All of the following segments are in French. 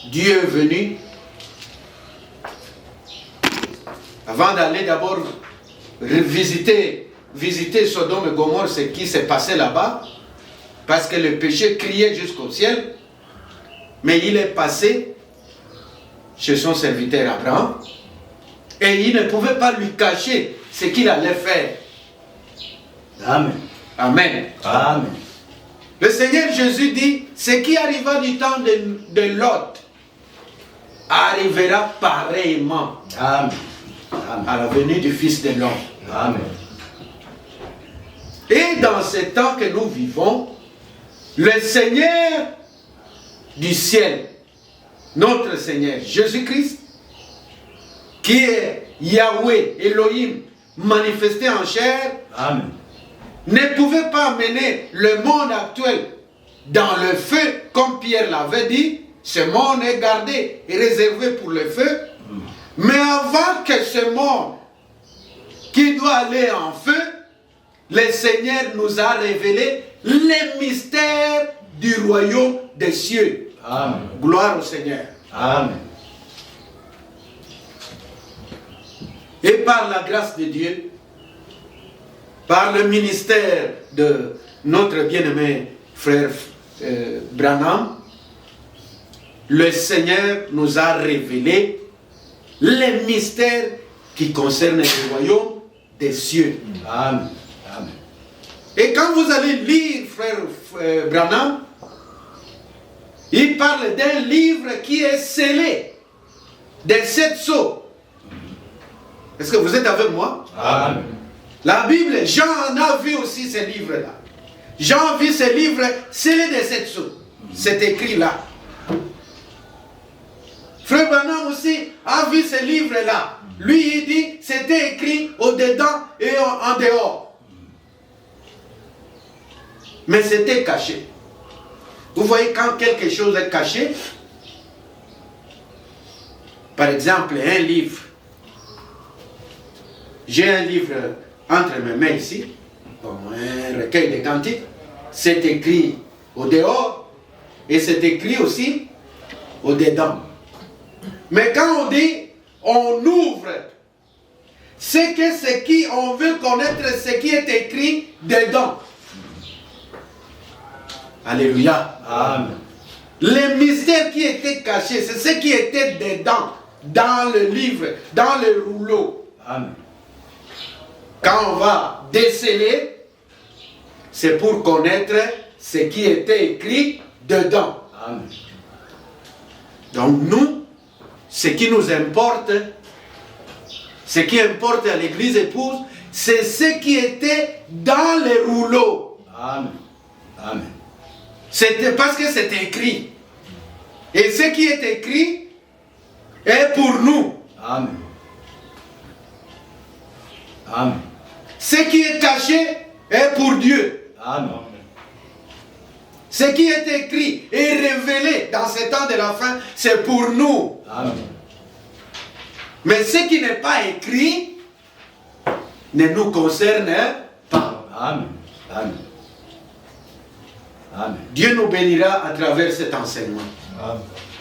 Dieu est venu, avant d'aller d'abord visiter Sodome et Gomorrhe, ce qui s'est passé là-bas, parce que le péché criait jusqu'au ciel, mais il est passé chez son serviteur Abraham, et il ne pouvait pas lui cacher ce qu'il allait faire. Amen. Amen. Amen. Le Seigneur Jésus dit, ce qui arriva du temps de Lot arrivera pareillement Amen. Amen. à la venue du Fils de l'homme. Amen. Et dans ce temps que nous vivons, le Seigneur du ciel, notre Seigneur Jésus-Christ, qui est Yahweh, Elohim, manifesté en chair, Amen. ne pouvait pas mener le monde actuel dans le feu, comme Pierre l'avait dit. Ce monde est gardé et réservé pour le feu. Mais avant que ce monde qui doit aller en feu, le Seigneur nous a révélé les mystères du royaume des cieux. Amen. Gloire au Seigneur. Amen. Et par la grâce de Dieu, par le ministère de notre bien-aimé frère Branham, le Seigneur nous a révélé les mystères qui concernent le royaume des cieux. Amen. Amen. Et quand vous allez lire frère Branham, il parle d'un livre qui est scellé des 7 sceaux. Est-ce que vous êtes avec moi? Amen. La Bible, Jean en a vu aussi ce livre-là. Jean a vu ce livre scellé des 7 sceaux. C'est écrit là. Frère Branham aussi a vu ce livre-là. Lui, il dit, c'était écrit au-dedans et en dehors. Mais c'était caché. Vous voyez, quand quelque chose est caché, par exemple, un livre. J'ai un livre entre mes mains ici, un recueil de cantiques. C'est écrit au dehors et c'est écrit aussi au dedans. Mais quand on dit, on ouvre, c'est que ce qui, on veut connaître ce qui est écrit dedans. Alléluia. Amen. Les mystères qui étaient cachés, c'est ce qui était dedans, dans le livre, dans le rouleau. Amen. Quand on va déceler, c'est pour connaître ce qui était écrit dedans. Amen. Donc nous, ce qui nous importe, ce qui importe à l'église épouse, c'est ce qui était dans les rouleaux. Amen. Amen. C'était parce que c'est écrit. Et ce qui est écrit est pour nous. Amen. Amen. Ce qui est caché est pour Dieu. Amen. Ce qui est écrit et révélé dans ce temps de la fin, c'est pour nous. Amen. Mais ce qui n'est pas écrit ne nous concerne pas. Amen. Amen. Amen. Dieu nous bénira à travers cet enseignement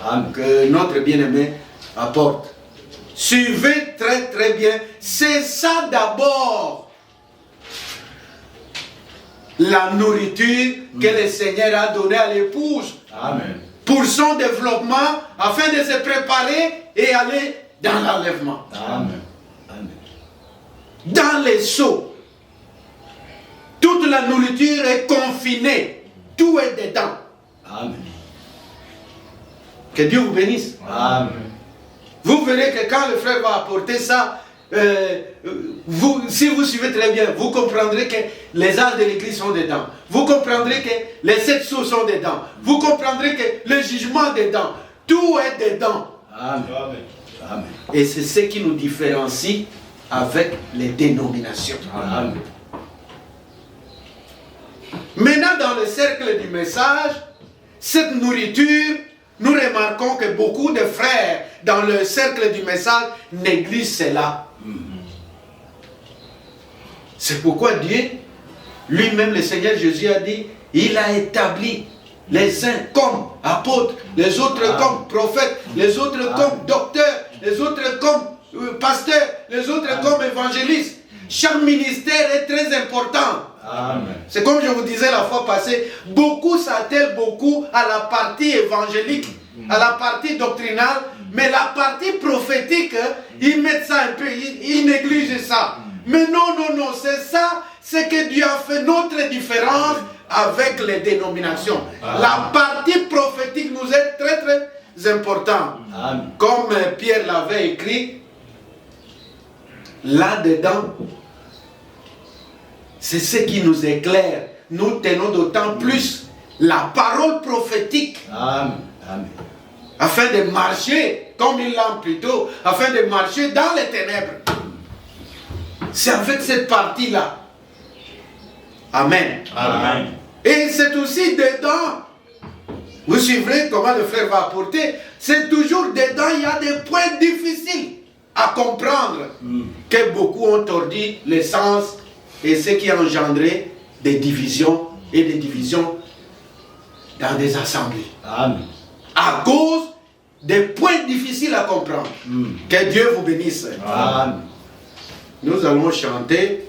Amen. que notre bien-aimé apporte. Suivez très très bien. C'est ça d'abord la nourriture que le Seigneur a donnée à l'épouse Amen. pour son développement afin de se préparer et aller dans l'enlèvement. Amen. Amen. Dans les seaux, toute la nourriture est confinée. Tout est dedans. Amen. Que Dieu vous bénisse. Amen. Vous verrez que quand le frère va apporter ça, si vous suivez très bien, vous comprendrez que les âges de l'église sont dedans. Vous comprendrez que les 7 sceaux sont dedans. Vous comprendrez que le jugement est dedans. Tout est dedans. Amen. Amen. Et c'est ce qui nous différencie avec les dénominations. Amen. Maintenant, dans le cercle du message, cette nourriture, nous remarquons que beaucoup de frères dans le cercle du message négligent cela. C'est pourquoi Dieu, lui-même, le Seigneur Jésus a dit, il a établi Les uns comme apôtres, les autres comme prophètes, les autres comme docteurs, les autres comme pasteurs, les autres comme évangélistes. Chaque ministère est très important. C'est comme je vous disais la fois passée, beaucoup s'attellent beaucoup à la partie évangélique, à la partie doctrinale, mais la partie prophétique, ils mettent ça un peu, ils négligent ça. Mais non, non, non, c'est ça, c'est que Dieu a fait notre différence avec les dénominations. La partie prophétique nous est très très importante. Comme Pierre l'avait écrit, là-dedans, c'est ce qui nous éclaire. Nous tenons d'autant plus la parole prophétique. Afin de marcher, comme il l'a plus tôt, afin de marcher dans les ténèbres. C'est avec cette partie-là. Amen. Amen. Et c'est aussi dedans, vous suivrez comment le frère va apporter, c'est toujours dedans, il y a des points difficiles à comprendre, que beaucoup ont tordu le sens et ce qui a engendré des divisions et des divisions dans des assemblées. Amen. À cause des points difficiles à comprendre. Que Dieu vous bénisse. Amen. Nous allons chanter